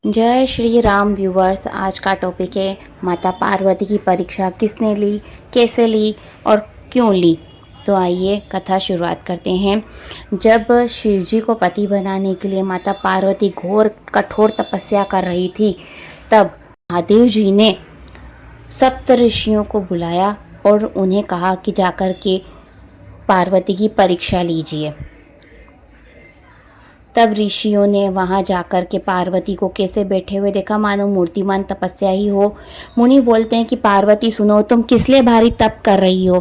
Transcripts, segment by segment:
जय श्री राम व्यूवर्स। आज का टॉपिक है माता पार्वती की परीक्षा किसने ली, कैसे ली और क्यों ली। तो आइए कथा शुरुआत करते हैं। जब शिवजी को पति बनाने के लिए माता पार्वती घोर कठोर तपस्या कर रही थी, तब महादेव जी ने सप्त ऋषियों को बुलाया और उन्हें कहा कि जाकर के पार्वती की परीक्षा लीजिए। तब ऋषियों ने वहां जाकर के पार्वती को कैसे बैठे हुए देखा, मानो मूर्तिमान तपस्या ही हो। मुनि बोलते हैं कि पार्वती सुनो, तुम किस लिए भारी तप कर रही हो,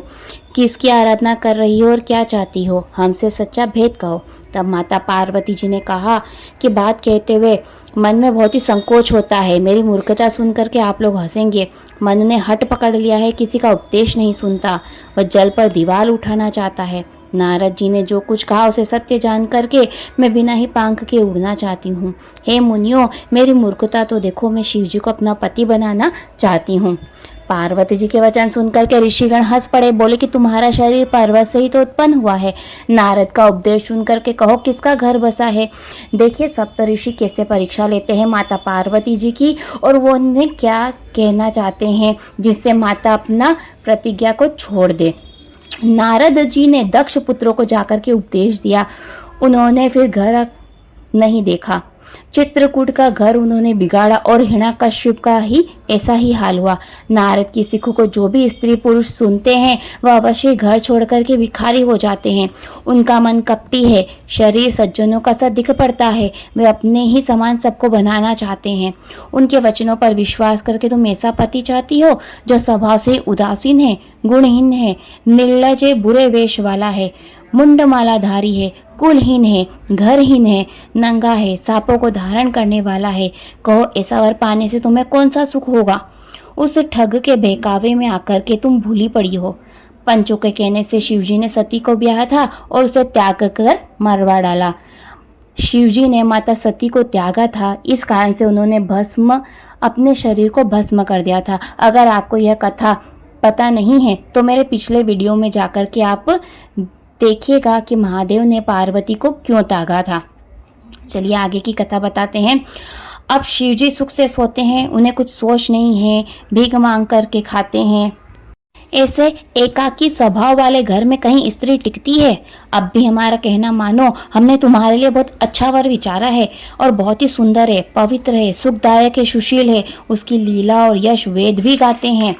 किसकी आराधना कर रही हो और क्या चाहती हो, हमसे सच्चा भेद कहो। तब माता पार्वती जी ने कहा कि बात कहते हुए मन में बहुत ही संकोच होता है, मेरी मूर्खता सुन करके आप लोग हंसेंगे। मन ने हट पकड़ लिया है, किसी का उपदेश नहीं सुनता, वह जल पर दीवार उठाना चाहता है। नारद जी ने जो कुछ कहा उसे सत्य जान करके मैं बिना ही पांख के उड़ना चाहती हूँ। हे मुनियों, मेरी मूर्खता तो देखो, मैं शिव जी को अपना पति बनाना चाहती हूँ। पार्वती जी के वचन सुनकर के ऋषिगण हंस पड़े, बोले कि तुम्हारा शरीर पर्वत से ही तो उत्पन्न हुआ है। नारद का उपदेश सुन करके कहो किसका घर बसा है। देखिए सप्त ऋषि कैसे परीक्षा लेते हैं माता पार्वती जी की, और वो उन्हें क्या कहना चाहते हैं जिससे माता अपना प्रतिज्ञा को छोड़ दे। नारद जी ने दक्ष पुत्रों को जाकर के उपदेश दिया। उन्होंने फिर घर नहीं देखा, चित्रकूट का घर उन्होंने बिगाड़ा और हिरण्यकश्यप का ही ऐसा ही हाल हुआ। नारद की सिखों को जो भी स्त्री पुरुष सुनते हैं वह अवश्य घर छोड़ करके भिखारी हो जाते हैं। उनका मन कपटी है, शरीर सज्जनों का सा दिख पड़ता है, वे अपने ही समान सबको बनाना चाहते हैं। उनके वचनों पर विश्वास करके तुम ऐसा पति चाहती हो जो स्वभाव से उदासीन है, गुणहीन है, निर्लज बुरे वेश वाला है, मुंडमालाधारी है, कुलहीन है, घरहीन है, नंगा है, सांपों को धारण करने वाला है। कहो ऐसा वर पाने से तुम्हें कौन सा सुख होगा। उस ठग के बहकावे में आकर के तुम भूली पड़ी हो। पंचों के कहने से शिवजी ने सती को ब्याहा था और उसे त्याग कर मरवा डाला। शिवजी ने माता सती को त्यागा था, इस कारण से उन्होंने भस्म अपने शरीर को भस्म कर दिया था। अगर आपको यह कथा पता नहीं है तो मेरे पिछले वीडियो में जाकर के आप देखिएगा कि महादेव ने पार्वती को क्यों त्यागा था। चलिए आगे की कथा बताते हैं। अब शिवजी सुख से सोते हैं, उन्हें कुछ सोच नहीं है, भीख मांग करके खाते हैं। ऐसे एकाकी स्वभाव वाले घर में कहीं स्त्री टिकती है। अब भी हमारा कहना मानो, हमने तुम्हारे लिए बहुत अच्छा वर विचारा है और बहुत ही सुंदर है, पवित्र है, सुखदायक है, सुशील है। उसकी लीला और यश वेद भी गाते हैं।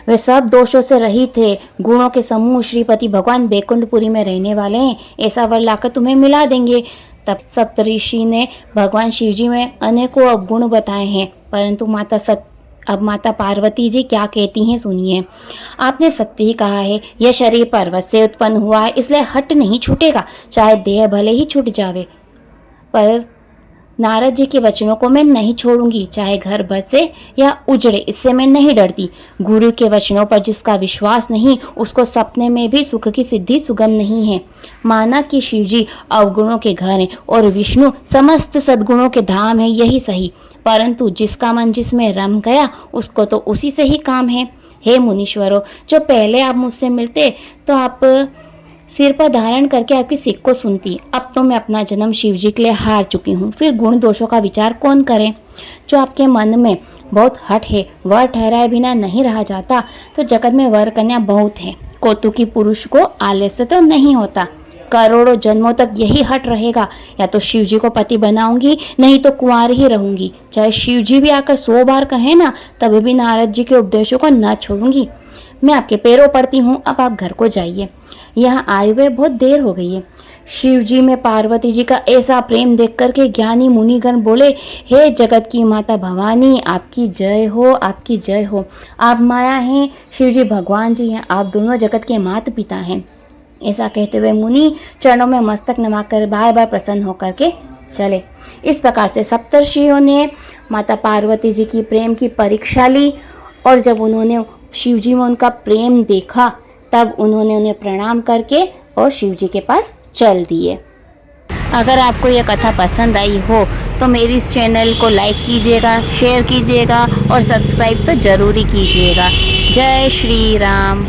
वे सब दोषों से रहित थे, गुणों के समूह श्रीपति भगवान बैकुंठपुरी में रहने वाले हैं। ऐसा वर लाकर तुम्हें मिला देंगे। तब सप्तऋषि ने भगवान शिवजी में अनेकों अवगुण बताए हैं, परंतु अब माता पार्वती जी क्या कहती हैं सुनिए। आपने सत्य ही कहा है, यह शरीर पर्वत से उत्पन्न हुआ है, इसलिए हट नहीं छूटेगा, चाहे देह भले ही छूट जावे। पर नारद जी के वचनों को मैं नहीं छोड़ूंगी, चाहे घर बसे या उजड़े, इससे मैं नहीं डरती। गुरु के वचनों पर जिसका विश्वास नहीं, उसको सपने में भी सुख की सिद्धि सुगम नहीं है। माना कि शिवजी अवगुणों के घर हैं और विष्णु समस्त सद्गुणों के धाम है, यही सही, परंतु जिसका मन जिसमें रम गया उसको तो उसी से ही काम है। हे मुनीश्वरों, जो पहले आप मुझसे मिलते तो आप सिर पर धारण करके आपकी सिख को सुनती। अब तो मैं अपना जन्म शिवजी के लिए हार चुकी हूँ, फिर गुण दोषों का विचार कौन करे। जो आपके मन में बहुत हट है, वर ठहराए बिना नहीं रहा जाता, तो जगत में वर कन्या बहुत है। कौतुकी पुरुष को आलस्य तो नहीं होता। करोड़ों जन्मों तक यही हट रहेगा, या तो शिवजी को पति बनाऊंगी, नहीं तो कुंवारी ही रहूंगी। चाहे शिवजी भी आकर 100 बार कहे ना, तभी भी नारद जी के उपदेशों को न छोड़ूंगी। मैं आपके पैरों पड़ती हूँ, अब आप घर को जाइए, यहाँ आए हुए बहुत देर हो गई है। शिव जी में पार्वती जी का ऐसा प्रेम देख करके ज्ञानी मुनिगण बोले, हे जगत की माता भवानी, आपकी जय हो, आपकी जय हो। आप माया हैं, शिव जी भगवान जी हैं, आप दोनों जगत के माता पिता हैं। ऐसा कहते हुए मुनि चरणों में मस्तक नमाकर बार बार प्रसन्न होकर के चले। इस प्रकार से सप्तर्षियों ने माता पार्वती जी की प्रेम की परीक्षा ली, और जब उन्होंने शिव जी में उनका प्रेम देखा तब उन्होंने उन्हें प्रणाम करके और शिव जी के पास चल दिए। अगर आपको यह कथा पसंद आई हो तो मेरी इस चैनल को लाइक कीजिएगा, शेयर कीजिएगा और सब्सक्राइब तो ज़रूरी कीजिएगा। जय श्री राम।